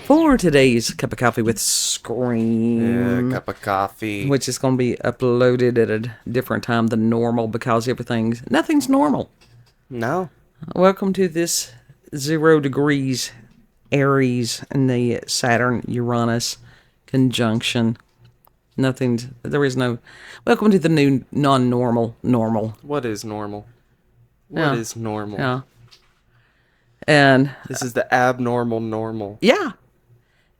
for today's cup of coffee with Scream. Yeah, cup of coffee. Which is going to be uploaded at a different time than normal because nothing's normal. No. Welcome to this 0 degrees Aries and the Saturn-Uranus conjunction. Welcome to the new non-normal normal. What is normal? What is normal? Yeah. And this is the abnormal normal. Yeah.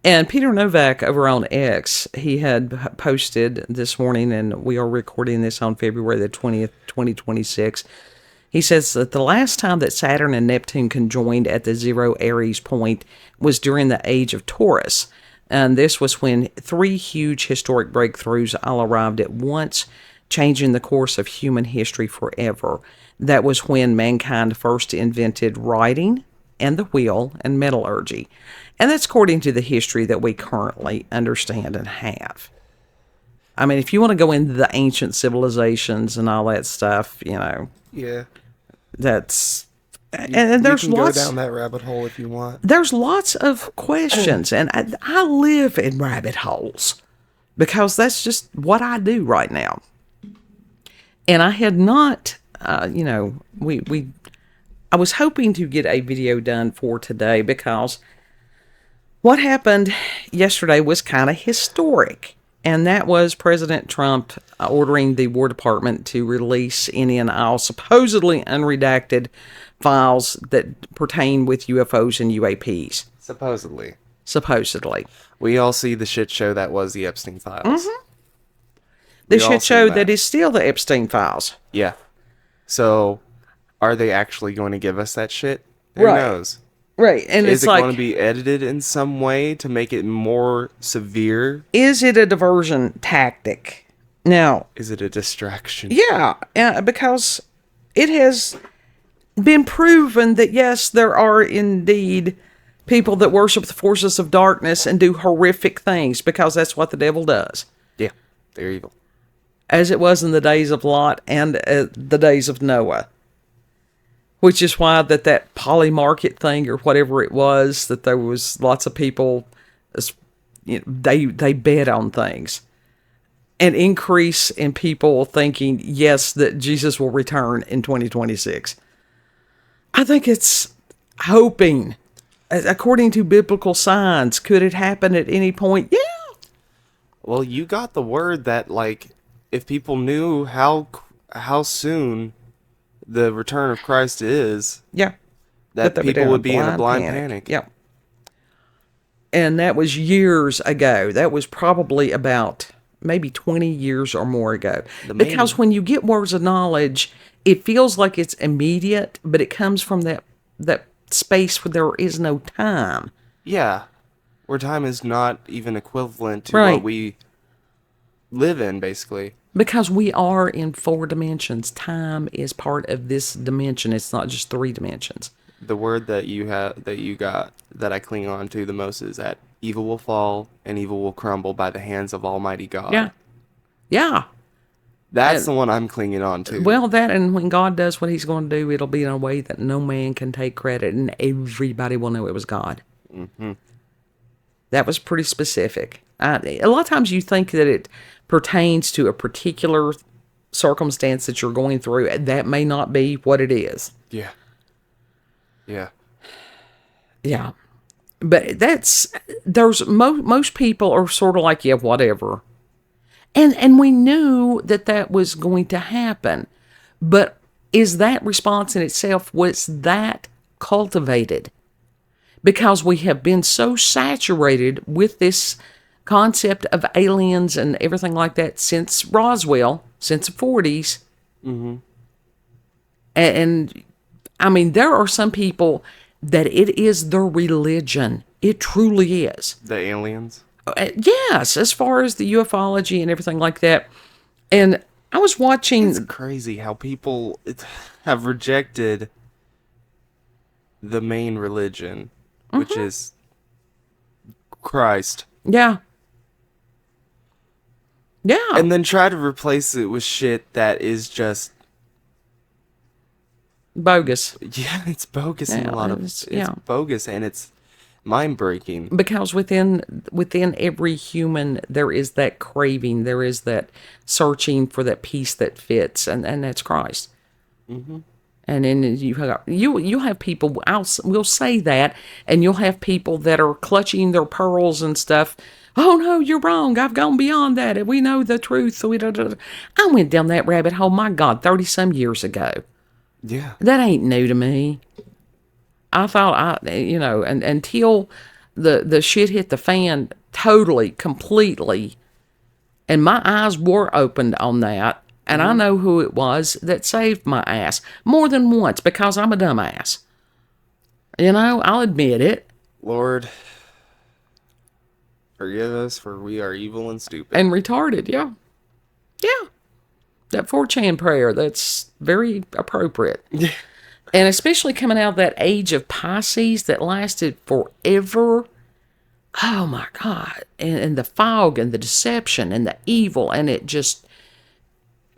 And Peter Novak over on X, he had posted this morning, and we are recording this on February the 20th, 2026. He says that the last time that Saturn and Neptune conjoined at the 0 Aries point was during the age of Taurus. And this was when 3 huge historic breakthroughs all arrived at once, changing the course of human history forever. That was when mankind first invented writing and the wheel and metallurgy. And that's according to the history that we currently understand and have. I mean, if you want to go into the ancient civilizations and all that stuff, Yeah. That's... And there's you can lots... go down that rabbit hole if you want. There's lots of questions, and I live in rabbit holes because that's just what I do right now. And I had not, I was hoping to get a video done for today because what happened yesterday was kind of historic. And that was President Trump ordering the War Department to release any and all supposedly unredacted files that pertain with UFOs and UAPs. Supposedly. We all see the shit show that was the Epstein files. Mm-hmm. The shit show that is still the Epstein files. Yeah. So, are they actually going to give us that shit? Who Right. knows? Right. And Is it's it like, going to be edited in some way to make it more severe? is it a diversion tactic? Now, Is it a distraction? yeah, because it has been proven that, yes, there are indeed people that worship the forces of darkness and do horrific things because that's what the devil does. Yeah. They're evil. As it was in the days of Lot and the days of Noah. Which is why that poly market thing or whatever it was, that there was lots of people, they bet on things. An increase in people thinking, yes, that Jesus will return in 2026. I think it's hoping, according to biblical signs, could it happen at any point? Yeah. Well, you got the word that, like, if people knew how soon the return of Christ is, Yeah. that people would be in a blind panic. Yeah. And that was years ago. That was probably about maybe 20 years or more ago. Because when you get words of knowledge, it feels like it's immediate, but it comes from that space where there is no time. Yeah. Where time is not even equivalent to Right. what we live in, basically. Because we are in 4 dimensions. Time is part of this dimension. It's not just 3 dimensions. The word that you got, that I cling on to the most is that evil will fall and evil will crumble by the hands of Almighty God. Yeah. Yeah. That's the one I'm clinging on to. Well, that, and when God does what he's going to do, it'll be in a way that no man can take credit, and everybody will know it was God. Mm-hmm. That was pretty specific. A lot of times you think that it pertains to a particular circumstance that you're going through. That may not be what it is. Yeah. Yeah. Yeah. But most people are sort of like, yeah, whatever. And we knew that was going to happen. But is that response in itself, was that cultivated? Because we have been so saturated with this concept of aliens and everything like that since Roswell, since the 40s. Mm-hmm. And I mean, there are some people that it is their religion. It truly is. The aliens? Yes, as far as the ufology and everything like that. And I was watching... It's crazy how people have rejected the main religion, which is Christ. Yeah. Yeah. And then try to replace it with shit that is just... bogus. Yeah, it's bogus in a lot of... It's yeah. bogus, and it's mind-breaking. Because within every human there is that craving, there is that searching for that peace that fits, and that's Christ. Mm-hmm. And then you'll have people, we'll say that, and you'll have people that are clutching their pearls and stuff. Oh no, you're wrong. I've gone beyond that, and we know the truth. I went down that rabbit hole, my God, 30-some years ago. Yeah. That ain't new to me. I thought and until the shit hit the fan totally, completely, and my eyes were opened on that. And I know who it was that saved my ass more than once, because I'm a dumbass. I'll admit it. Lord, forgive us, for we are evil and stupid. And retarded, yeah. Yeah. That 4chan prayer, that's very appropriate. Yeah. And especially coming out of that age of Pisces that lasted forever. Oh my God. And the fog and the deception and the evil, and it just...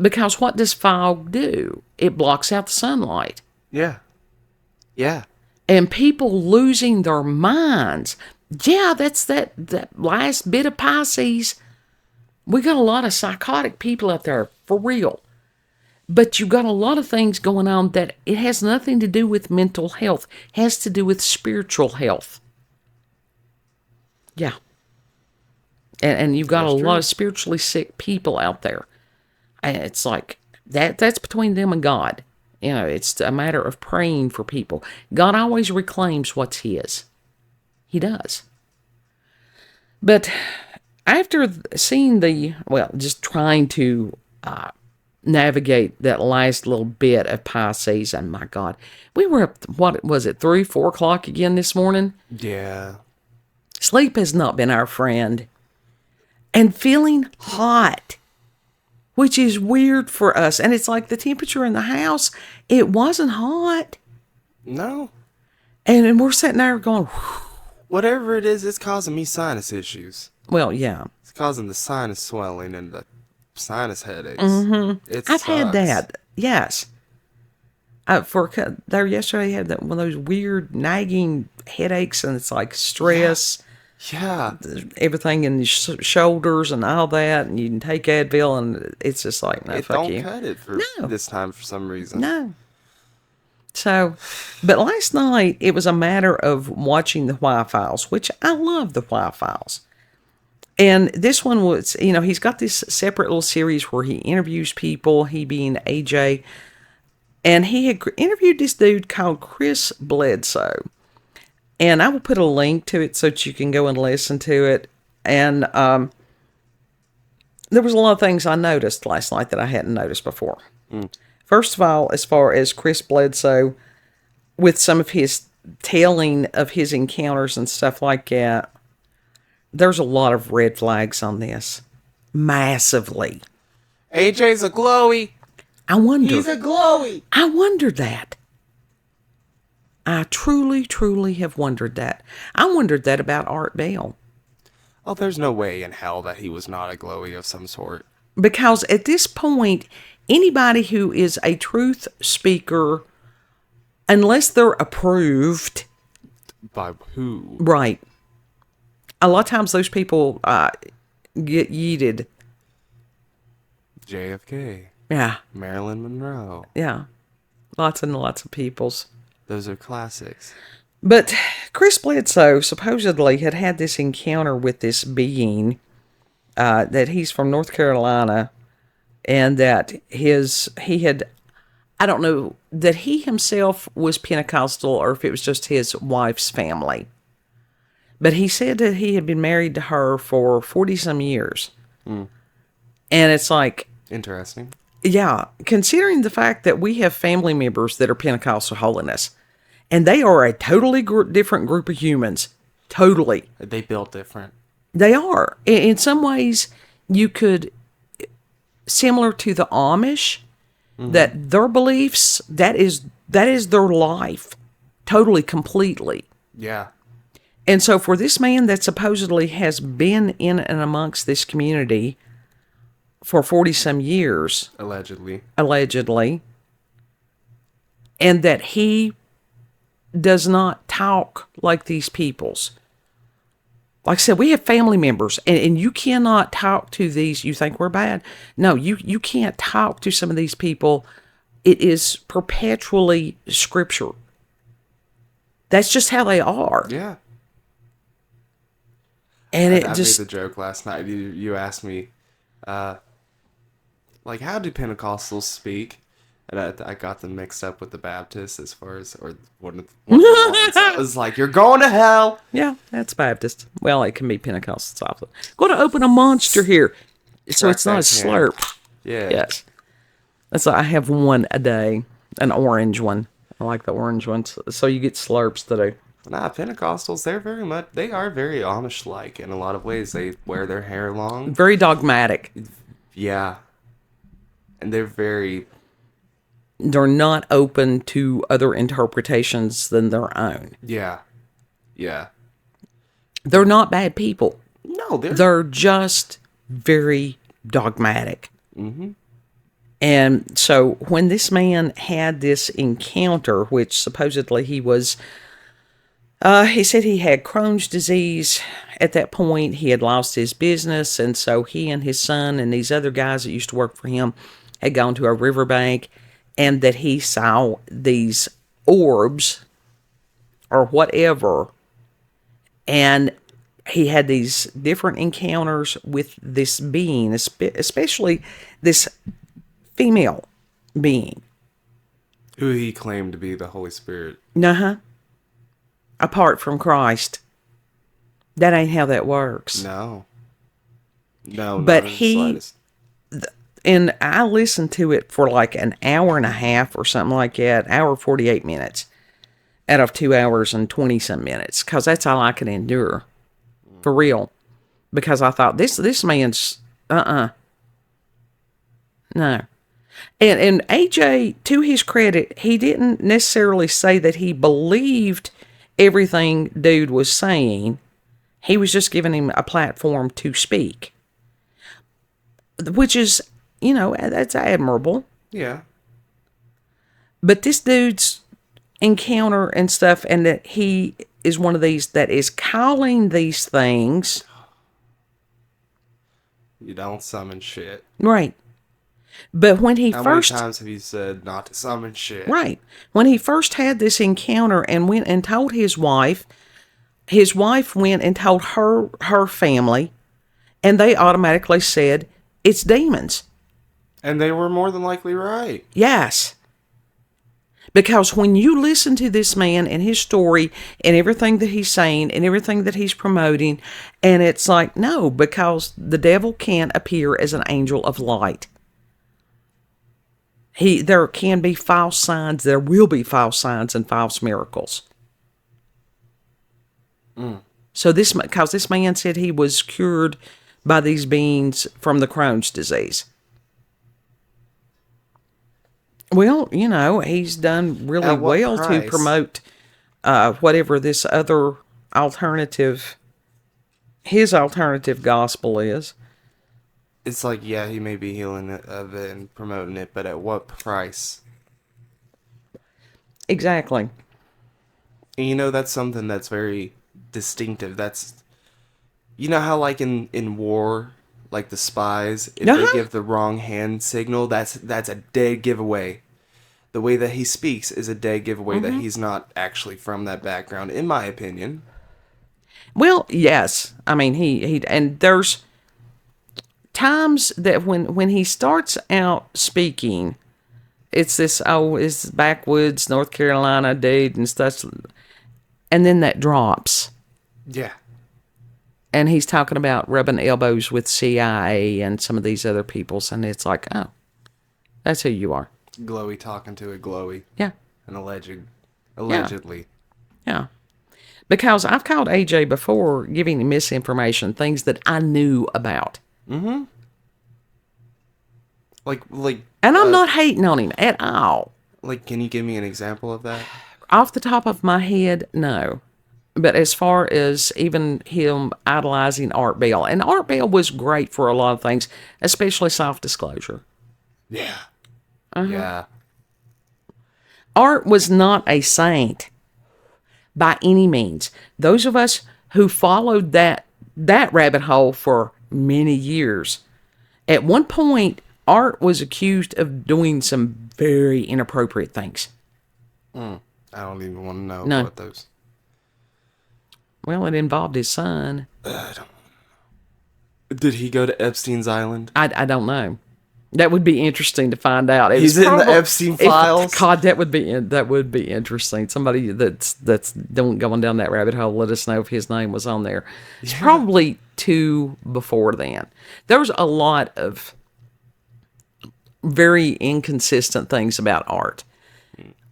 Because what does fog do? It blocks out the sunlight. Yeah. Yeah. And people losing their minds. Yeah, that's that last bit of Pisces. We got a lot of psychotic people out there, for real. But you got a lot of things going on that it has nothing to do with mental health. It has to do with spiritual health. Yeah. And you've got a lot of spiritually sick people out there. And it's like, that's between them and God. It's a matter of praying for people. God always reclaims what's his. He does. But after seeing just trying to navigate that last little bit of Pisces, and my God, we were up, 3, 4 o'clock again this morning? Yeah. Sleep has not been our friend. And feeling hot, which is weird for us. And it's like the temperature in the house, it wasn't hot. No. And we're sitting there going, whew. Whatever it is, it's causing me sinus issues. Well, yeah. It's causing the sinus swelling and the sinus headaches. Mm-hmm. I've had that. Yes. There yesterday, I had one of those weird nagging headaches, and it's like stress. Yeah. Everything in your shoulders and all that, and you can take Advil, and it's just like, no, fuck you. It don't cut it for this time for some reason. No. So, but last night, it was a matter of watching the Why Files, which I love the Why Files. And this one was, he's got this separate little series where he interviews people, he being AJ. And he had interviewed this dude called Chris Bledsoe. And I will put a link to it so that you can go and listen to it. And there was a lot of things I noticed last night that I hadn't noticed before. First of all, as far as Chris Bledsoe, with some of his telling of his encounters and stuff like that, there's a lot of red flags on this. Massively. AJ's a Glowie. I wonder. He's a Glowie. I wondered that. I truly, truly have wondered that. I wondered that about Art Bell. Oh, there's no way in hell that he was not a Glowie of some sort. Because at this point, anybody who is a truth speaker, unless they're approved... By who? Right. A lot of times those people get yeeted. JFK. Yeah. Marilyn Monroe. Yeah. Lots and lots of peoples. Those are classics. But Chris Bledsoe supposedly had this encounter with this being, that he's from North Carolina, and that I don't know, that he himself was Pentecostal or if it was just his wife's family. But he said that he had been married to her for 40-some years. And it's like... Interesting. Yeah, considering the fact that we have family members that are Pentecostal holiness, and they are a totally different group of humans. Totally. They built different. They are. In some ways, you could, similar to the Amish, that their beliefs, that is their life. Totally, completely. Yeah. And so for this man that supposedly has been in and amongst this community for 40-some years. Allegedly. And that he does not talk like these peoples. Like I said, we have family members, and you cannot talk to these. You think we're bad? No, you can't talk to some of these people. It is perpetually scripture. That's just how they are. Yeah. And I it just, made the joke last night. You asked me, like, how do Pentecostals speak? And I got them mixed up with the Baptists as far as, or one of the ones. I was like, you're going to hell. yeah, that's Baptist. Well, it can be Pentecostal also. Going to open a monster here. So Crack it's not a that can. slurp. Yeah. Yes. That's I have one a day, an orange one. I like the orange ones. So you get slurps today. Nah, Pentecostals, they are very Amish-like in a lot of ways. They wear their hair long. Very dogmatic. Yeah. And they're very, They're not open to other interpretations than their own. yeah. Yeah. They're not bad people. No, They're just very dogmatic. Mm-hmm. And so when this man had this encounter, which supposedly he was, he said he had Crohn's disease at that point. He had lost his business. And so he and his son and these other guys that used to work for him had gone to a riverbank, and that he saw these orbs or whatever. And he had these different encounters with this being, especially this female being. who he claimed to be the Holy Spirit. Uh-huh. Apart from Christ. That ain't how that works. No. No, But not in the he- slightest. And I listened to it for like an hour and a half or something like that, hour 48 minutes out of 2 hours and 20 some minutes, because that's all I could endure. For real. Because I thought, this man's, no. And AJ, to his credit, he didn't necessarily say that he believed everything dude was saying. He was just giving him a platform to speak. Which is, that's admirable. Yeah. But this dude's encounter and stuff, and that he is one of these that is calling these things. You don't summon shit. Right. But when he How first... many times have you said not to summon shit? Right. When he first had this encounter and went and told his wife went and told her family, and they automatically said, it's demons. And they were more than likely right. Yes. Because when you listen to this man and his story and everything that he's saying and everything that he's promoting, and it's like, no, because the devil can't appear as an angel of light. There can be false signs. There will be false signs and false miracles. So because this man said he was cured by these beings from the Crohn's disease. Well, he's done really At what well to price? promote whatever this other his alternative gospel is. It's like, yeah, he may be healing it of it and promoting it, but at what price? Exactly. And that's something that's very distinctive. That's, how like in war, like the spies, if Uh-huh. they give the wrong hand signal, that's a dead giveaway. The way that he speaks is a dead giveaway that he's not actually from that background, in my opinion. Well, yes. I mean, he and there's times that when he starts out speaking, it's this, it's backwoods North Carolina dude and stuff, and then that drops. Yeah. And he's talking about rubbing elbows with CIA and some of these other peoples, and it's like, oh, that's who you are. Glowie talking to a Glowie. Yeah. And allegedly. Yeah. Because I've called AJ before giving him misinformation, things that I knew about. Mm-hmm. Like. And I'm not hating on him at all. Like, can you give me an example of that? Off the top of my head, no. But as far as even him idolizing Art Bell, and Art Bell was great for a lot of things, especially self-disclosure. Yeah. Uh-huh. Yeah. Art was not a saint by any means. Those of us who followed that that rabbit hole for many years. At one point, Art was accused of doing some very inappropriate things. I don't even want to know No. what those. Well, it involved his son. Did he go to Epstein's Island? I don't know. That would be interesting to find out. He's in the Epstein files? God, that would be interesting. Somebody that's going down that rabbit hole, let us know if his name was on there. It's probably two before then. There was a lot of very inconsistent things about Art,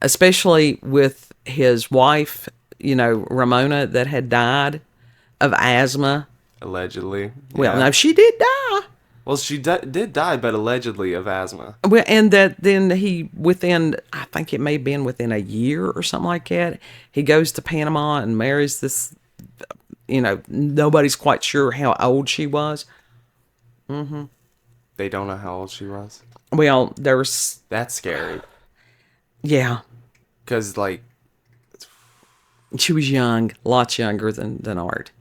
especially with his wife, Ramona, that had died of asthma. Allegedly. Well, yeah. no, she did die. Well, she did die, but allegedly of asthma. Well, and that then I think it may have been within a year or something like that, he goes to Panama and marries this, nobody's quite sure how old she was. Mm-hmm. They don't know how old she was. Well, there's... That's scary. Yeah. Because, she was young, lots younger than Art.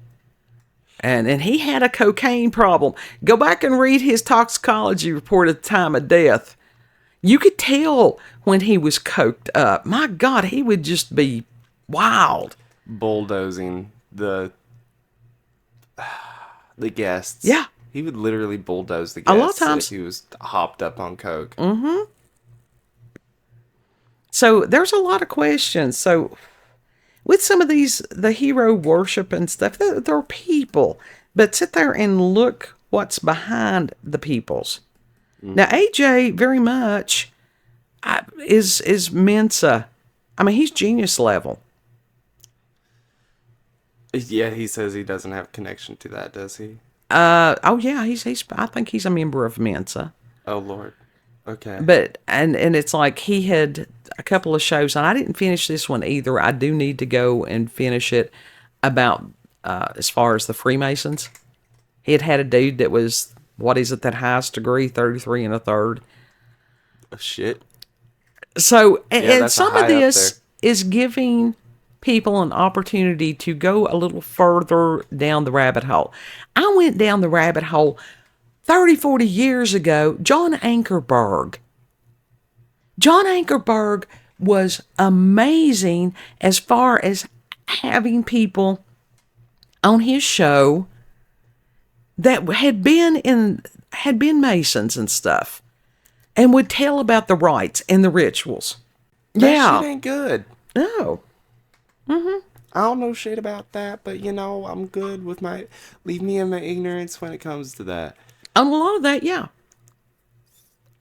And he had a cocaine problem. Go back and read his toxicology report at the time of death. You could tell when he was coked up. My God, he would just be wild. Bulldozing the guests. Yeah. He would literally bulldoze the guests a lot of times if he was hopped up on coke. Mm-hmm. So there's a lot of questions. So with some of these, the hero worship and stuff, they're people. But sit there and look what's behind the peoples. Mm-hmm. Now, AJ very much is Mensa. I mean, he's genius level. Yeah, he says he doesn't have connection to that, does he? Oh yeah, he's I think he's a member of Mensa. Oh Lord. Okay. But and it's like he had a couple of shows, and I didn't finish this one either. I do need to go and finish it about as far as the Freemasons. He had a dude that was, what is it, that highest degree, 33 1/3. Oh, shit. So and some of high this is giving people an opportunity to go a little further down the rabbit hole. I went down the rabbit hole 30, 40 years ago. John Ankerberg was amazing as far as having people on his show that had been Masons and stuff and would tell about the rites and the rituals. That shit ain't good. No. Mm-hmm. I don't know shit about that, but I'm good with leave me in my ignorance when it comes to that. On a lot of that, yeah.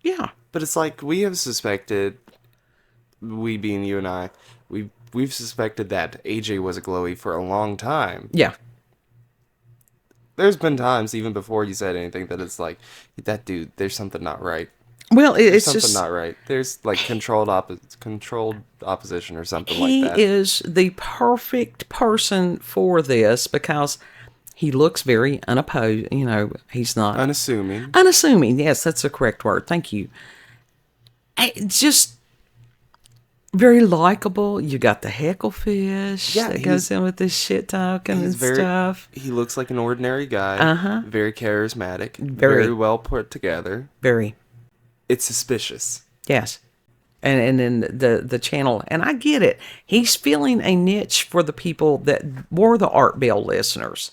Yeah. But it's like we have suspected, we being you and I, we've suspected that AJ was a Glowie for a long time. Yeah. There's been times, even before you said anything, that it's like, that dude, there's something not right. Well, it's something just not right. There's like controlled opposition or something like that. He is the perfect person for this because he looks very unopposed. He's not unassuming. Unassuming, yes, that's the correct word. Thank you. It's just very likable. You got the heckle fish that goes in with this shit talking and stuff. He looks like an ordinary guy. Uh-huh. Very charismatic. Very well put together. Very. It's suspicious. Yes. And then the channel, and I get it. He's filling a niche for the people that were the Art Bell listeners.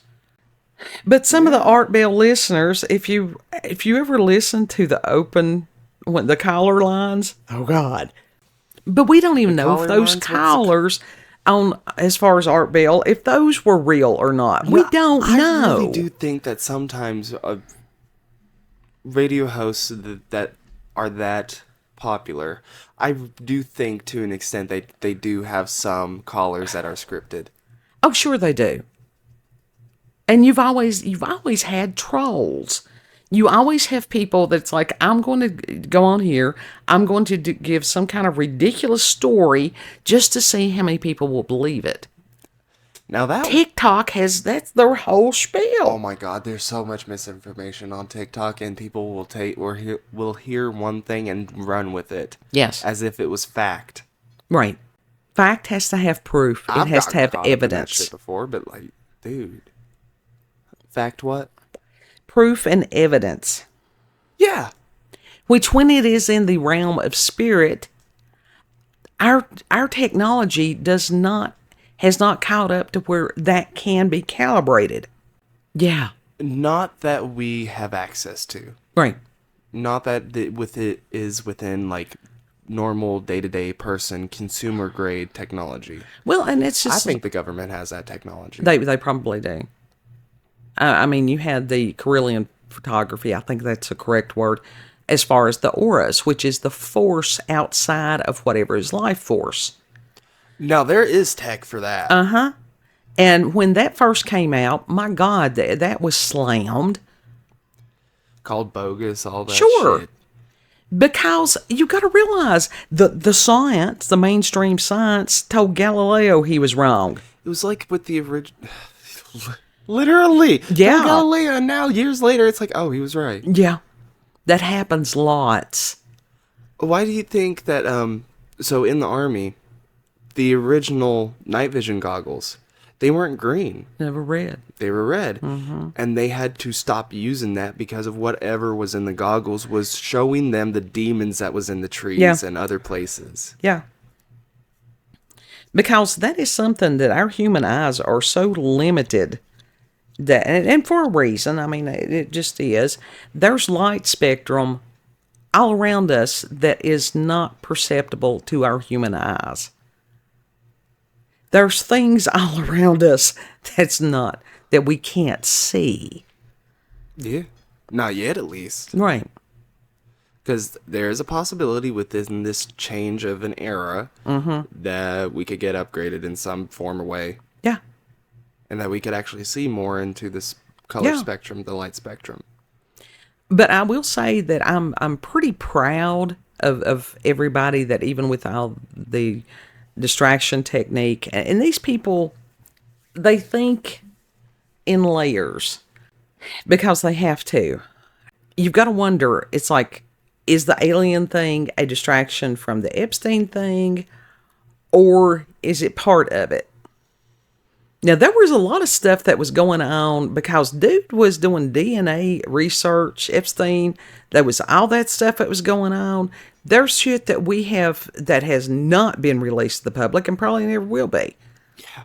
But some of the Art Bell listeners, if you ever listen to the caller lines, oh God. But we don't even know if those callers on as far as Art Bell, if those were real or not. We don't know. I really do think that sometimes radio hosts that are that popular, I do think to an extent they do have some callers that are scripted. Oh, sure they do. And you've always had trolls. You always have people that's like, I'm going to go on here, I'm going to give some kind of ridiculous story just to see how many people will believe it. Now that TikTok that's their whole spiel. Oh my God, there's so much misinformation on TikTok, and people will hear one thing and run with it. Yes, as if it was fact. Right. Fact has to have proof. It has to have evidence. That shit before, but dude, Fact what? Proof and evidence. Yeah. Which, when it is in the realm of spirit, our technology has not caught up to where that can be calibrated. Yeah. Not that we have access to. Right. Not that it is within like normal day-to-day person consumer grade technology. Well, and it's I just, think the government has that technology. they probably do. I mean, you had the Carillion photography. I think that's the correct word. As far as the auras, which is the force outside of whatever is life force. Now, there is tech for that. And when that first came out, my God, that was slammed. Called bogus, all that Sure. shit. Because you got to realize the science, the mainstream science, told Galileo he was wrong. It was like with the original... Literally. Yeah. Galileo, and now years later, it's like, oh, he was right. Yeah. That happens lots. Why do you think that, so in the Army, the original night vision goggles, they weren't green. Never read. They were red. And they had to stop using that because of whatever was in the goggles was showing them the demons that was in the trees and other places. Yeah. Because that is something that our human eyes are so limited that, and for a reason, I mean, it just is. There's light spectrum all around us that is not perceptible to our human eyes. There's things all around us that we can't see. Yeah. Not yet, at least. Right. Because there is a possibility within this change of an era that we could get upgraded in some form or way. Yeah. And that we could actually see more into this color Yeah. spectrum, the light spectrum. But I will say that I'm pretty proud of everybody that, even with all the distraction technique, and these people, they think in layers because they have to. You've got to wonder, it's like, is the alien thing a distraction from the Epstein thing, or is it part of it? Now, there was a lot of stuff that was going on because dude was doing DNA research, Epstein. There was all that stuff that was going on. There's shit that we have that has not been released to the public and probably never will be. Yeah.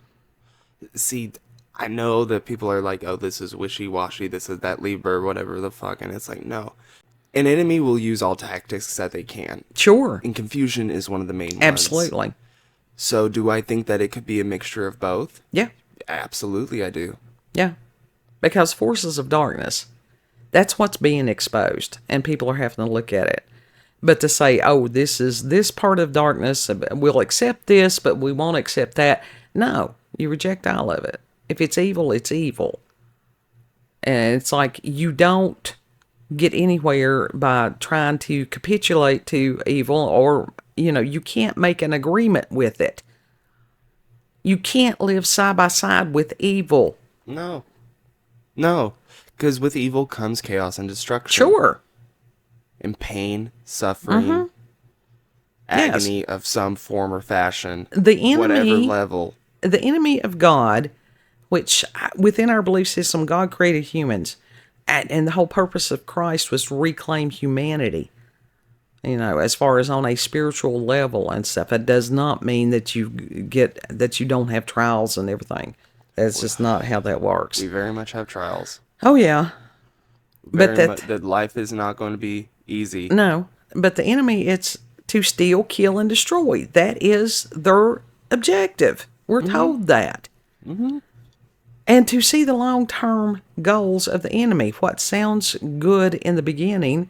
See, I know that people are like, oh, this is wishy-washy, this is that Lieber, whatever the fuck. And it's like, no. An enemy will use all tactics that they can. Sure. And confusion is one of the main ones. Absolutely. So do I think that it could be a mixture of both? Yeah. Absolutely, I do. Yeah. Because forces of darkness, that's what's being exposed, and people are having to look at it. But to say, oh, this is this part of darkness, we'll accept this, but we won't accept that. No, you reject all of it. If it's evil, it's evil. And it's like, you don't get anywhere by trying to capitulate to evil, or, you can't make an agreement with it. You can't live side by side with evil. No. Because with evil comes chaos and destruction. Sure. And pain, suffering, agony of some form or fashion. The enemy, whatever level. The enemy of God, which within our belief system, God created humans. And the whole purpose of Christ was to reclaim humanity. As far as on a spiritual level and stuff. It does not mean that you don't have trials and everything. That's just not how that works. We very much have trials. Oh, yeah. That life is not going to be easy. No. But the enemy, it's to steal, kill, and destroy. That is their objective. We're told that. And to see the long-term goals of the enemy, what sounds good in the beginning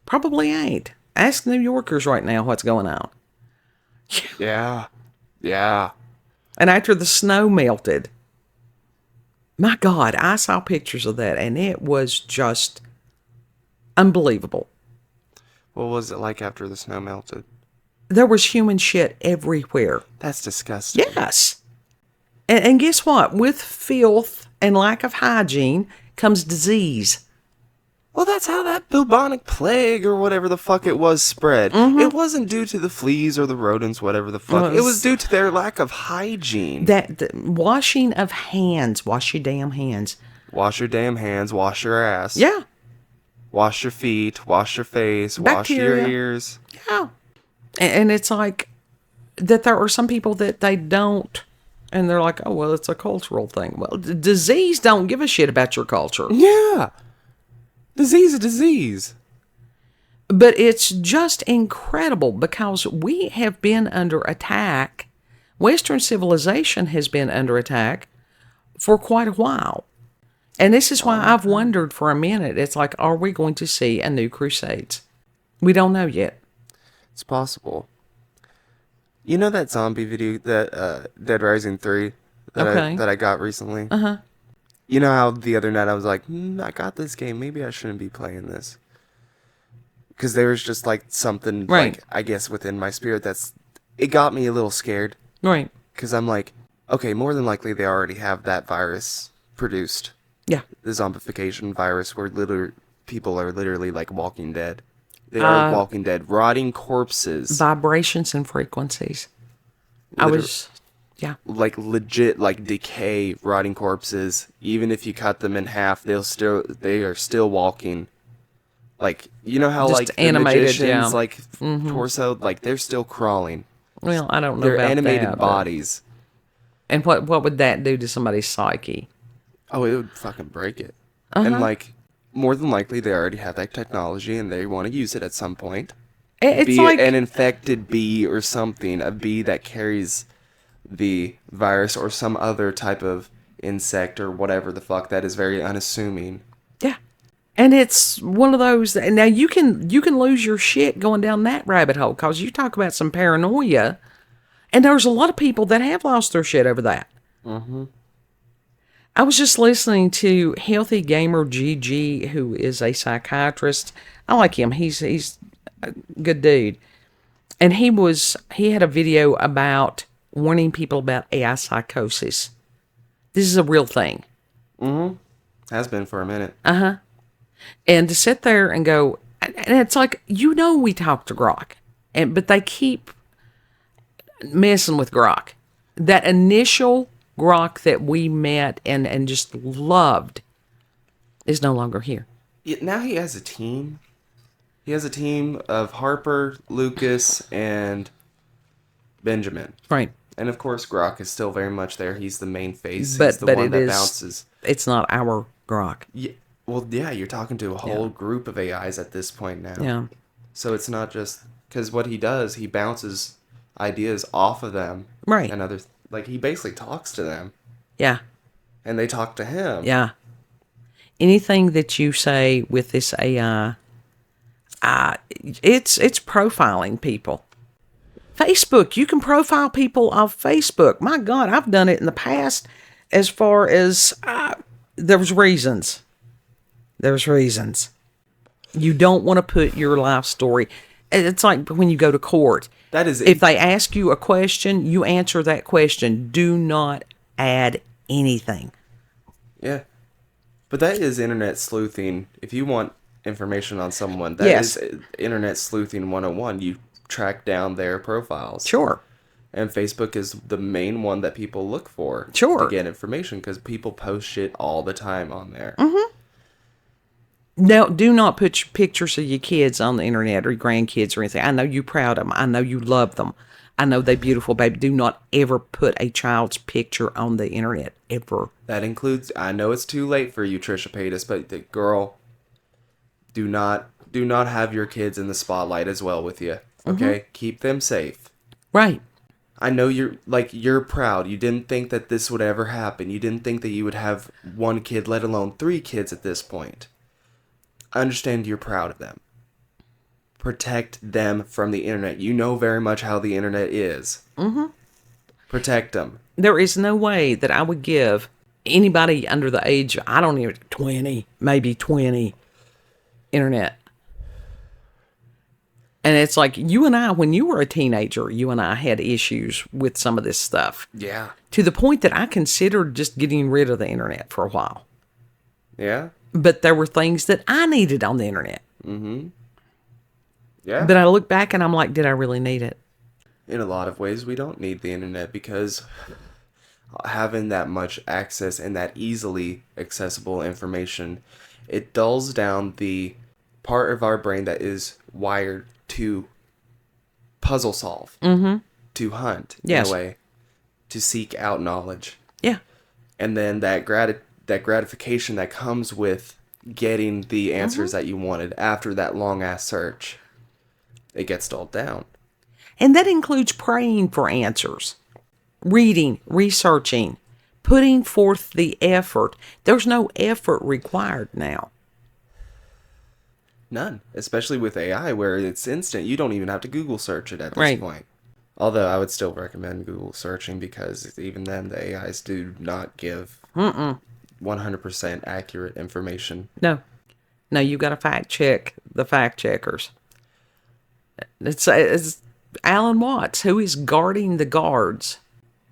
probably ain't. Ask New Yorkers right now what's going on. Yeah. And after the snow melted, my God, I saw pictures of that, and it was just unbelievable. What was it like after the snow melted? There was human shit everywhere. That's disgusting. Yes. And guess what? With filth and lack of hygiene comes disease. Well, that's how that bubonic plague or whatever the fuck it was spread. It wasn't due to the fleas or the rodents, whatever the fuck. It was due to their lack of hygiene. That the washing of hands, wash your damn hands. Wash your damn hands. Wash your ass. Yeah. Wash your feet. Wash your face. Wash your Bacteria. ears. Yeah. And it's like that there are some people that they don't, and they're like, oh, well, it's a cultural thing. Well, disease don't give a shit about your culture. Yeah. Disease is disease. But it's just incredible because we have been under attack. Western civilization has been under attack for quite a while. And this is why I've wondered for a minute. It's like, are we going to see a new Crusades? We don't know yet. It's possible. You know that zombie video, that Dead Rising 3 that I got recently? Uh-huh. You know how the other night I was like, I got this game. Maybe I shouldn't be playing this. Because there was just like something, Right. like, I guess within my spirit it got me a little scared. Right. Because I'm like, okay, more than likely they already have that virus produced. Yeah. The zombification virus where people are literally like walking dead. They are walking dead, rotting corpses. Vibrations and frequencies. Yeah. Like legit, like decay, rotting corpses. Even if you cut them in half, they are still walking. Like, you know how Just like animated, the magicians, yeah. like torso, like they're still crawling. Well, I don't know They're about animated that, bodies. And what would that do to somebody's psyche? Oh, it would fucking break it. And like, more than likely, they already have that technology and they want to use it at some point. It's Be like it an infected bee or something, a bee that carries the virus or some other type of insect or whatever the fuck that is very unassuming. yeah. And it's one of those. Now you can lose your shit going down that rabbit hole because you talk about some paranoia, and there's a lot of people that have lost their shit over that. Mm-hmm. I was just listening to Healthy Gamer GG, who is a psychiatrist. I like him. He's a good dude, and he had a video about warning people about AI psychosis. This is a real thing. Has been for a minute. And to sit there and go, and it's like, we talk to Grok, but they keep messing with Grok. That initial Grok that we met and just loved is no longer here. Now he has a team. He has a team of Harper, Lucas, and Benjamin. Right. And of course, Grok is still very much there. He's the main face. But He's the one it that is, bounces. It's not our Grok. Yeah. Well, yeah, you're talking to a whole group of AIs at this point now. Yeah. So it's not just because what he does, he bounces ideas off of them. Right. And others, like he basically talks to them. Yeah. And they talk to him. Yeah. Anything that you say with this AI, it's profiling people. Facebook, you can profile people off Facebook. My God, I've done it in the past as far as there's reasons. There's reasons. You don't want to put your life story. It's like when you go to court. That is If they ask you a question, you answer that question. Do not add anything. Yeah. But that is internet sleuthing. If you want information on someone, that is internet sleuthing 101. You track down their profiles. Sure. And Facebook is the main one that people look for Sure. to get information because people post shit all the time on there. Mm-hmm. Now, do not put pictures of your kids on the internet or your grandkids or anything. I know you're proud of them. I know you love them. I know they're beautiful, baby. Do not ever put a child's picture on the internet, ever. That includes, I know it's too late for you, Trisha Paytas, but girl, do not have your kids in the spotlight as well with you. Okay? Mm-hmm. Keep them safe. Right. I know you're proud. You didn't think that this would ever happen. You didn't think that you would have one kid, let alone 3 kids at this point. I understand you're proud of them. Protect them from the internet. You know very much how the internet is. Mm-hmm. Protect them. There is no way that I would give anybody under the age, I don't even, 20, maybe 20, internet. And it's like, you and I, when you were a teenager, you and I had issues with some of this stuff. Yeah. To the point that I considered just getting rid of the internet for a while. Yeah. But there were things that I needed on the internet. Mm-hmm. Yeah. But I look back and I'm like, did I really need it? In a lot of ways, we don't need the internet because having that much access and that easily accessible information, it dulls down the part of our brain that is wired to puzzle solve, to hunt, Yes. in a way, to seek out knowledge. Yeah. And then that gratification that comes with getting the answers that you wanted after that long-ass search, it gets dulled down. And that includes praying for answers, reading, researching, putting forth the effort. There's no effort required now. None. Especially with AI, where it's instant. You don't even have to Google search it at this Right. point. Although I would still recommend Google searching, because even then the AIs do not give 100% accurate information. No. No, you got to fact check the fact checkers. It's Alan Watts, who is guarding the guards.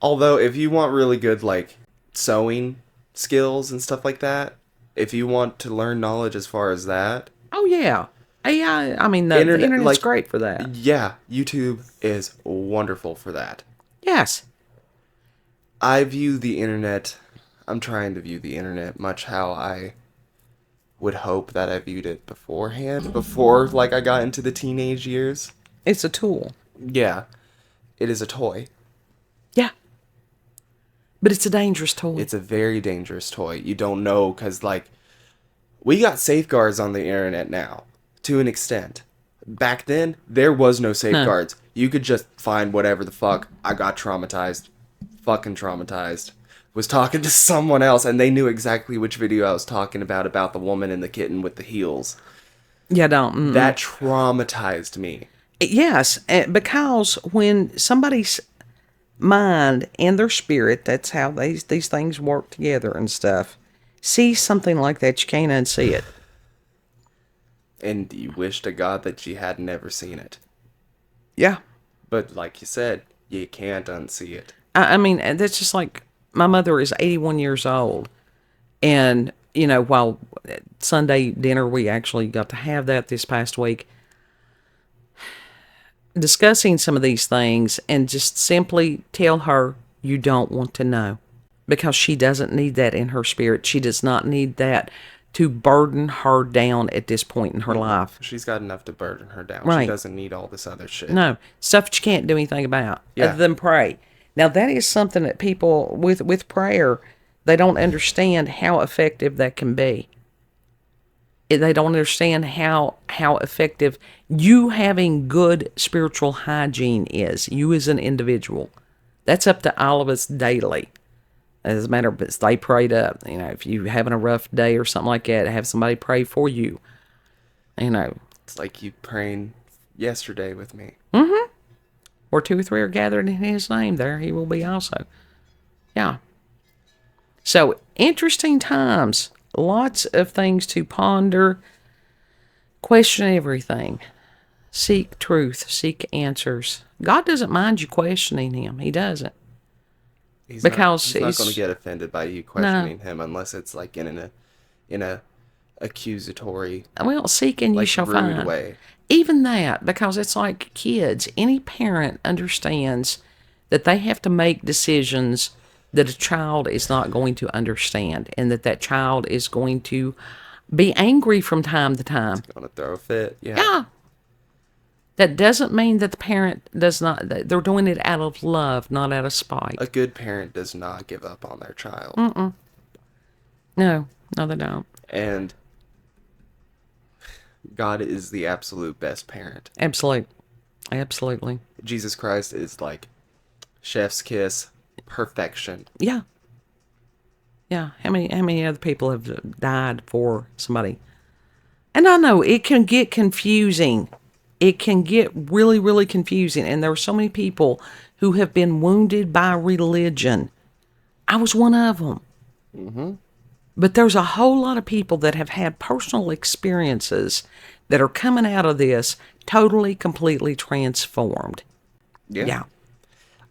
Although if you want really good like sewing skills and stuff like that, if you want to learn knowledge as far as that, Oh, yeah. AI, I mean, the internet's like, great for that. yeah, YouTube is wonderful for that. Yes. I view the internet, I'm trying to view the internet much how I would hope that I viewed it beforehand, before like I got into the teenage years. It's a tool. Yeah, it is a toy. Yeah. But it's a dangerous tool. It's a very dangerous toy. You don't know, because like, we got safeguards on the internet now, to an extent. Back then, there was no safeguards. You could just find whatever the fuck. I got traumatized. Fucking traumatized. Was talking to someone else, and they knew exactly which video I was talking about the woman and the kitten with the heels. Yeah, don't. Mm-mm. That traumatized me. Yes, because when somebody's mind and their spirit, that's how these things work together and stuff, sees something like that, you can't unsee it. And you wish to God that you had never seen it. Yeah. But like you said, you can't unsee it. I mean, that's just like, my mother is 81 years old. And, you know, while at Sunday dinner, we actually got to have that this past week, discussing some of these things, and just simply tell her you don't want to know, because she doesn't need that in her spirit. She does not need that to burden her down at this point in her life. She's got enough to burden her down. Right. She doesn't need all this other shit. No, stuff that you can't do anything about Yeah. other than pray. Now, that is something that people with prayer, they don't understand how effective that can be. They don't understand how effective you having good spiritual hygiene is, you as an individual. That's up to all of us daily. As a matter of fact, stay prayed up. You know, if you're having a rough day or something like that, have somebody pray for you. You know. It's like you praying yesterday with me. Mm-hmm. Where 2 or 3 are gathered in his name, there he will be also. Yeah. So, interesting times. Lots of things to ponder. Question everything. Seek truth. Seek answers. God doesn't mind you questioning him. He doesn't. He's Because not he's- going to get offended by you questioning him, unless it's like in a accusatory, Well, seek and you like, shall rude find. way. Even that, because it's like kids. Any parent understands that they have to make decisions that a child is not going to understand, and that child is going to be angry from time to time. Going to throw a fit. Yeah. Yeah. That doesn't mean that the parent does not, they're doing it out of love, not out of spite. A good parent does not give up on their child. No, they don't. And God is the absolute best parent. Absolutely. Jesus Christ is like chef's kiss, perfection. Yeah. Yeah. How many other people have died for somebody? And I know it can get confusing. It can get really, really confusing. And there are so many people who have been wounded by religion. I was one of them. Mm-hmm. But there's a whole lot of people that have had personal experiences that are coming out of this totally, completely transformed. Yeah.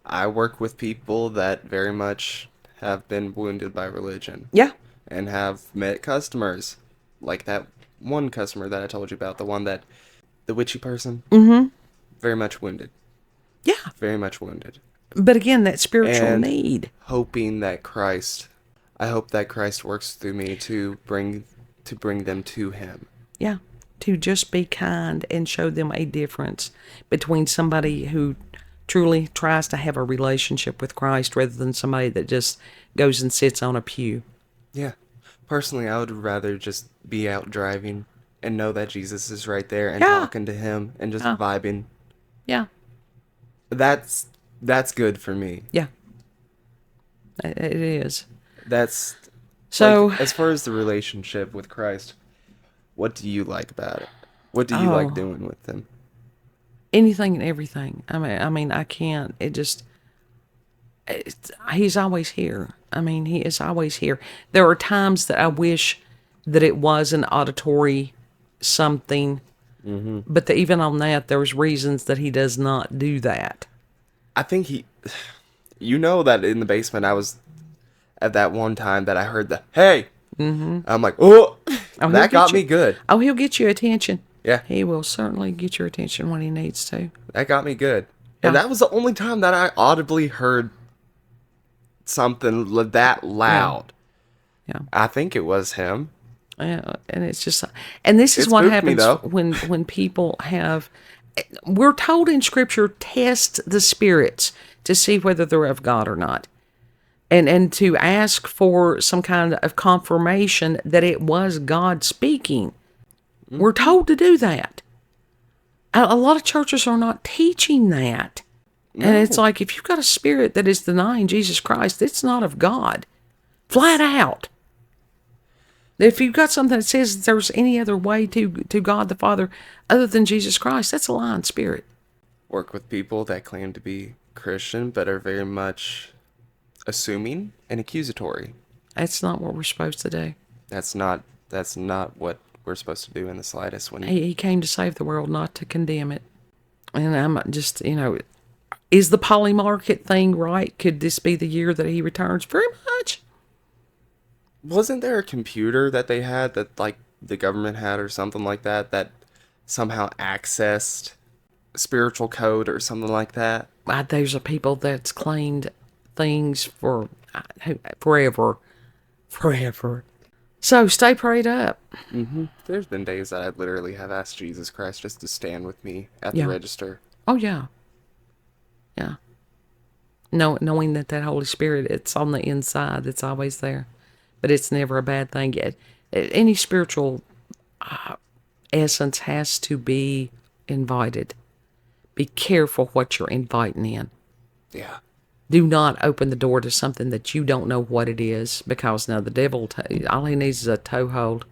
I work with people that very much have been wounded by religion. Yeah. And have met customers. Like that one customer that I told you about, the witchy person. Mm-hmm. Very much wounded. Yeah. Very much wounded. But again, that spiritual and need. hoping that I hope that Christ works through me to bring them to him. Yeah. To just be kind and show them a difference between somebody who truly tries to have a relationship with Christ rather than somebody that just goes and sits on a pew. Yeah. Personally, I would rather just be out driving and know that Jesus is right there and Yeah. talking to him and just vibing. Yeah. That's good for me. Yeah. It is. That's So, like, as far as the relationship with Christ, what do you like about it? What do you like doing with him? anything and everything. I mean, I can't. He's always here. I mean, he is always here. There are times that I wish that it was an auditory something, but even on that, there's reasons that he does not do that. I think you know that in the basement I was at that one time that I heard the hey. I'm like, oh, that got me good. Oh, he'll get your attention. Yeah. He will certainly get your attention when he needs to. That got me good. And that was the only time that I audibly heard something that loud. Yeah. I think it was him. Yeah, and it's just, and this is It what spooked me, happens though. when people have. We're told in Scripture, test the spirits to see whether they're of God or not, and to ask for some kind of confirmation that it was God speaking. We're told to do that. A lot of churches are not teaching that. No. And it's like, if you've got a spirit that is denying Jesus Christ, it's not of God. Flat out. If you've got something that says there's any other way to God the Father other than Jesus Christ, that's a lying spirit. Work with people that claim to be Christian but are very much assuming and accusatory. That's not what we're supposed to do. That's not what we're supposed to do in the slightest. When he came to save the world, not to condemn it. And I'm just, is the polymarket thing right? Could this be the year that he returns? Very much. Wasn't there a computer that they had that, like, the government had or something like that somehow accessed spiritual code or something like that? Those are people that's claimed things for forever. So stay prayed up. There's been days that I literally have asked Jesus Christ just to stand with me at the register. Oh, yeah. Yeah. Knowing that Holy Spirit, it's on the inside. It's always there. But it's never a bad thing. Any spiritual essence has to be invited. Be careful what you're inviting in. Yeah. Do not open the door to something that you don't know what it is, because now the devil, all he needs is a toehold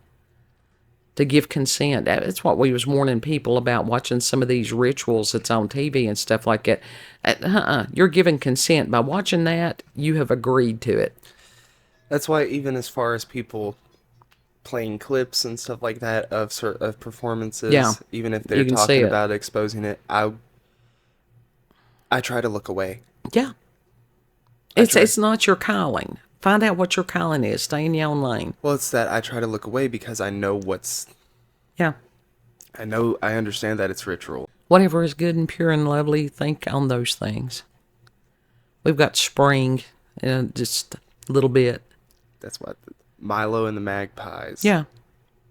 to give consent. That's what we was warning people about watching some of these rituals that's on TV and stuff like that. You're giving consent. By watching that, you have agreed to it. That's why even as far as people playing clips and stuff like that of performances, even if they're talking about exposing it, I try to look away. Yeah. It's not your calling. Find out what your calling is. Stay in your own lane. Well, it's that I try to look away because I know what's... Yeah. I understand that it's ritual. Whatever is good and pure and lovely, think on those things. We've got spring, just a little bit. That's what Milo and the Magpies. Yeah.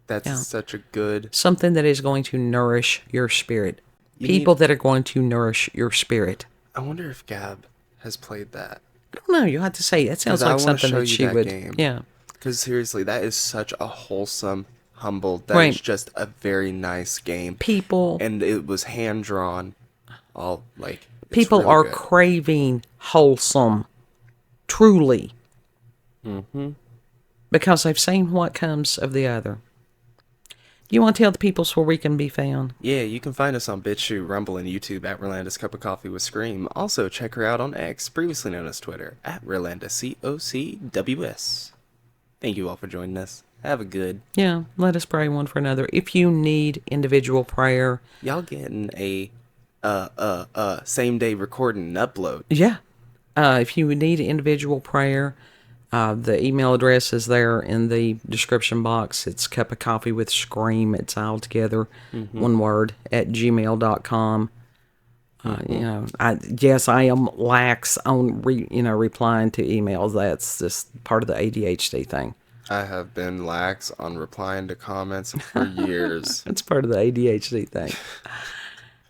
That's such a good... Something that is going to nourish your spirit. People that are going to nourish your spirit. I wonder if Gab has played that. I don't know. You'll have to say. That sounds like something that she would. Game. Yeah. Because seriously, that is such a wholesome, humble... That is just a very nice game. People... And it was hand-drawn. All, like... People are craving wholesome. Truly. Because they've seen what comes of the other. You want to tell the peoples where we can be found? Yeah, you can find us on BitChute, Rumble, and YouTube at Rolanda's Cup of Coffee with Scream. Also, check her out on X, previously known as Twitter, at Rolanda COCWS. Thank you all for joining us. Have a good... Yeah, let us pray one for another. If you need individual prayer... Y'all getting a same-day recording and upload. Yeah. If you need individual prayer... the email address is there in the description box. It's cupofcoffeewithscream. It's all together, one word, at gmail.com. Yes, I am lax on replying to emails. That's just part of the ADHD thing. I have been lax on replying to comments for years. It's part of the ADHD thing.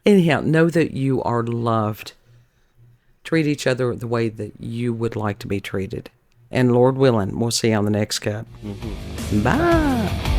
Anyhow, know that you are loved. Treat each other the way that you would like to be treated. And Lord willing, we'll see you on the next cup. Bye.